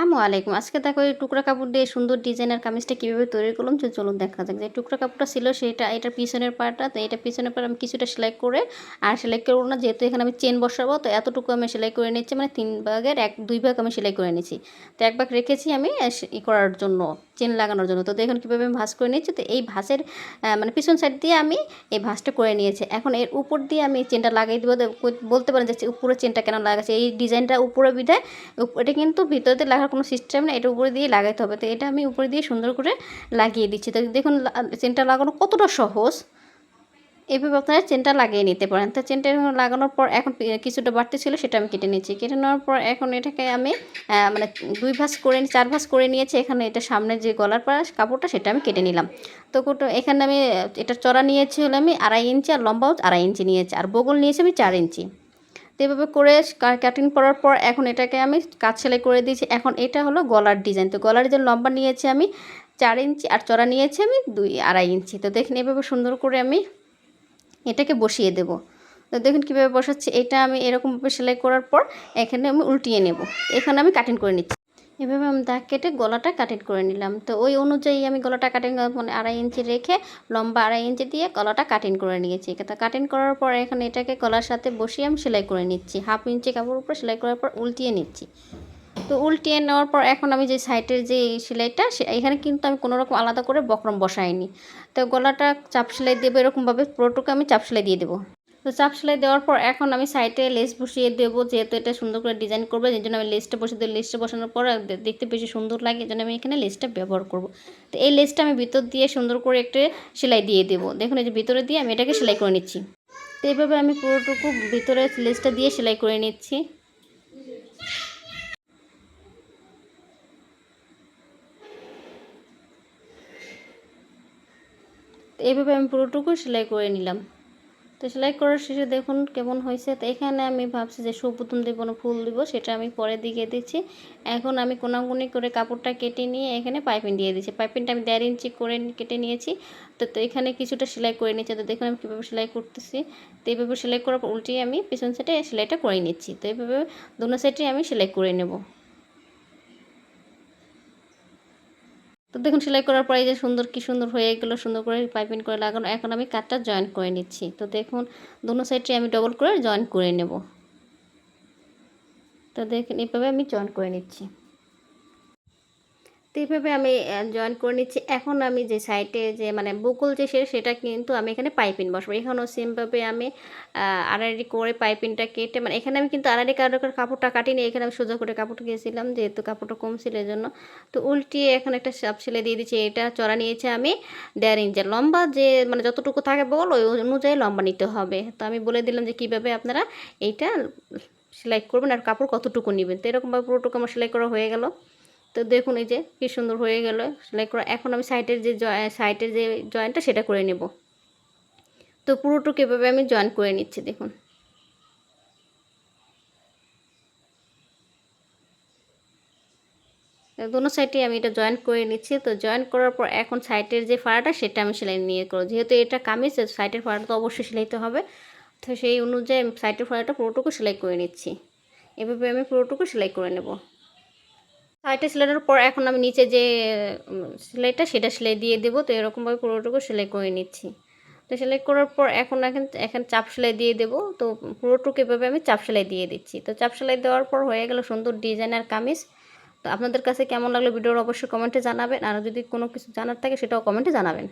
আসসালামু আলাইকুম। আজকে দেখো এই টুকরা কাপড় দিয়ে সুন্দর ডিজাইনের কামিজটা কীভাবে তৈরি করলাম চলুন দেখা যাক। যে টুকরা কাপড়টা ছিল সেটা এটার পিছনের পার্টটা, তো এটা পিছনের পার্ট আমি কিছুটা সেলাই করে আর সেলাই করবো না, যেহেতু এখানে আমি চেন বসাবো, তো এতটুকু আমি সেলাই করে নিচ্ছি, মানে 3 ভাগের 2 ভাগ আমি সেলাই করে নিচ্ছি। তো 1 ভাগ রেখেছি আমি করার জন্য, চেন লাগানোর জন্য। তো দেখুন কীভাবে আমি ভাঁজ করে নিচ্ছি। তো এই ভাঁজের মানে পিছন সাইড দিয়ে আমি এই ভাঁজটা করে নিয়েছি। এখন এর উপর দিয়ে আমি চেনটা লাগিয়ে দেবো। বলতে পারেন যে উপরে চেনটা কেন লাগাচ্ছে, এই ডিজাইনটা উপরে বিধায় এটা কিন্তু ভিতরে লাগার কোনো সিস্টেম না, এটা উপরে দিয়ে লাগাইতে হবে। তো এটা আমি উপরে দিয়ে সুন্দর করে লাগিয়ে দিচ্ছি। তো দেখুন চেনটা লাগানো কতটা সহজ, এইভাবে আপনারা চেনটা লাগিয়ে নিতে পারেন। তো চেনটা লাগানোর পর এখন কিছুটা বাড়তি ছিল সেটা আমি কেটে নিচ্ছি। কেটে নেওয়ার পর এখন এটাকে আমি মানে 2 ভাঁজ করে 4 ভাঁজ করে নিয়েছি। এখানে এটা সামনে যে গলার কাপড়টা সেটা আমি কেটে নিলাম। তো এখানে আমি এটা চড়া নিয়েছি হলো আমি 2.5 ইঞ্চি, আর লম্বাও 2.5 ইঞ্চি নিয়েছি, আর বগল নিয়েছি আমি 4 ইঞ্চি। তো এভাবে করে কাটিং করার পর এখন এটাকে আমি কাজ সেলাই করে দিয়েছি। এখন এটা হলো গলার ডিজাইন। তো গলার ডিজাইন লম্বা নিয়েছি আমি 4 ইঞ্চি, আর চড়া নিয়েছি আমি 2.5 ইঞ্চি। তো দেখুন এভাবে সুন্দর করে আমি এটাকে বসিয়ে দেব। তো দেখুন কীভাবে বসাচ্ছি। এটা আমি এরকমভাবে সেলাই করার পর এখানে আমি উল্টিয়ে নেব। এখানে আমি কাটিং করে নিচ্ছি। এভাবে আমি দাগ কেটে গলাটা কাটিং করে নিলাম। তো ওই অনুযায়ী আমি গলাটা কাটিং মানে 2.5 ইঞ্চি রেখে লম্বা 2.5 ইঞ্চি দিয়ে গলাটা কাটিং করে নিয়েছি। কাটিং করার পর এখন এটাকে গলার সাথে বসিয়ে আমি সেলাই করে নিচ্ছি। 1/2 ইঞ্চি কাপড়ের উপর সেলাই করার পর উল্টিয়ে নিচ্ছি। তো উল্টিয়ে নেওয়ার পর এখন আমি যে সাইডের যে সেলাইটা এখানে কিন্তু আমি কোনো রকম আলাদা করে বক্রম বসাইনি। তো গলাটা চাপ সেলাই দেবো, এরকমভাবে পুরোটুকু আমি চাপ সেলাই দিয়ে দেবো। তো চাপ সেলাই দেওয়ার পর এখন আমি সাইডে লেস বসিয়ে দেবো, যেহেতু এটা সুন্দর করে ডিজাইন করবো, এই জন্য আমি লেসটা বসিয়ে দেবো। লেসটা বসানোর পর দেখতে বেশি সুন্দর লাগে, এই জন্য আমি এখানে লেসটা ব্যবহার করব। তো এই লেসটা আমি ভিতর দিয়ে সুন্দর করে একটা সেলাই দিয়ে দেবো। দেখুন এই যে ভিতরে দিয়ে আমি এটাকে সেলাই করে নিচ্ছি। তো এইভাবে আমি পুরোটুকু ভিতরে লেসটা দিয়ে সেলাই করে নিচ্ছি। তো এইভাবে আমি পুরোটুকু সেলাই করে নিলাম। তো সেলাই করার শেষে দেখুন কেমন হয়েছে। তো এখানে আমি ভাবছি যে সুবুতম দেবো না ফুল দিব, সেটা আমি পরে দিকে দিচ্ছি। এখন আমি কোনাকুনি করে কাপড়টা কেটে নিয়ে এখানে পাইপিং দিয়ে দিচ্ছি। পাইপিংটা আমি 1.5 ইঞ্চি করে কেটে নিয়েছি। তো এখানে কিছুটা সেলাই করে নিচ্ছি। তো দেখুন আমি কীভাবে সেলাই করতেছি। তো এইভাবে সেলাই করার পর উল্টিয়ে আমি পিছন সাইডে সেলাইটা করে নিচ্ছি। তো এইভাবে দোনো সাইডে আমি সেলাই করে নেব। তো দেখুন সেলাই করার পরে যে কি সুন্দর হয়ে গেল, সুন্দর করে পাইপিং করে লাগানো। এখন আমি কাটটা জয়েন করে নিচ্ছি। তো দেখুন দোনো সাইডে আমি ডবল করে জয়েন করে নেব। তো দেখুন এভাবে আমি জয়েন করে নিচ্ছি। তো এইভাবে আমি জয়েন করে নিচ্ছি। এখন আমি যে সাইডে যে মানে বুকল যে সেটা কিন্তু আমি এখানে পাইপিং বসাবো। এখানেও সেমভাবে আমি আড়াআড়ি করে পাইপিংটা কেটে, মানে এখানে আমি কিন্তু আড়াআড়ি করে কাপড়টা কাটিনি, এখানে আমি সোজা করে কাপড়টা গিয়েছিলাম, যেহেতু কাপড়টা কম ছিল এই জন্য। তো উল্টিয়ে এখন একটা চাপ সেলাই দিয়ে দিচ্ছি। এটা চড়া নিয়েছে আমি 1.5 ইঞ্চি, লম্বা যে মানে যতটুকু থাকে বল ওই অনুযায়ী লম্বা নিতে হবে। তো আমি বলে দিলাম যে কীভাবে আপনারা এইটা সেলাই করবেন আর কাপড় কতটুকু নেবেন। তো এরকমভাবে পুরোটুকু আমার সেলাই করা হয়ে গেল। তো দেখুন এই যে কি সুন্দর হয়ে গেল সেলাই করা। এখন আমি সাইডের যে জয়েন্টটা সেটা করে নেব। তো পুরোটুকু এভাবে আমি জয়েন করে নিচ্ছি। দেখুন দোনো সাইডে আমি এটা জয়েন করে নিচ্ছি। তো জয়েন করার পর এখন সাইডের যে ফাড়াটা সেটা আমি সেলাই নিয়ে করব, যেহেতু এটা কামিজ সাইডের ফাড়াটা তো অবশ্যই সেলাইতে হবে। তো সেই অনুযায়ী আমি সাইডের ফাড়াটা পুরোটুকু সেলাই করে নিচ্ছি। এভাবে আমি পুরোটুকু সেলাই করে নেব। সাইডে সেলাইয়ের পর এখন আমি নিচে যে সেলাইটা সেটা সেলাই দিয়ে দেবো। তো এরকমভাবে পুরোটুকু সেলাই করে নিচ্ছি। তো সেলাই করার পর এখন চাপ সেলাই দিয়ে দেবো। তো পুরোটুকু এভাবে আমি চাপ সেলাই দিয়ে দিচ্ছি। তো চাপ সেলাই দেওয়ার পর হয়ে গেল সুন্দর ডিজাইনার কামিজ। তো আপনাদের কাছে কেমন লাগলো ভিডিওর অবশ্যই কমেন্টে জানাবেন, আর যদি কোনো কিছু জানার থাকে সেটাও কমেন্টে জানাবেন।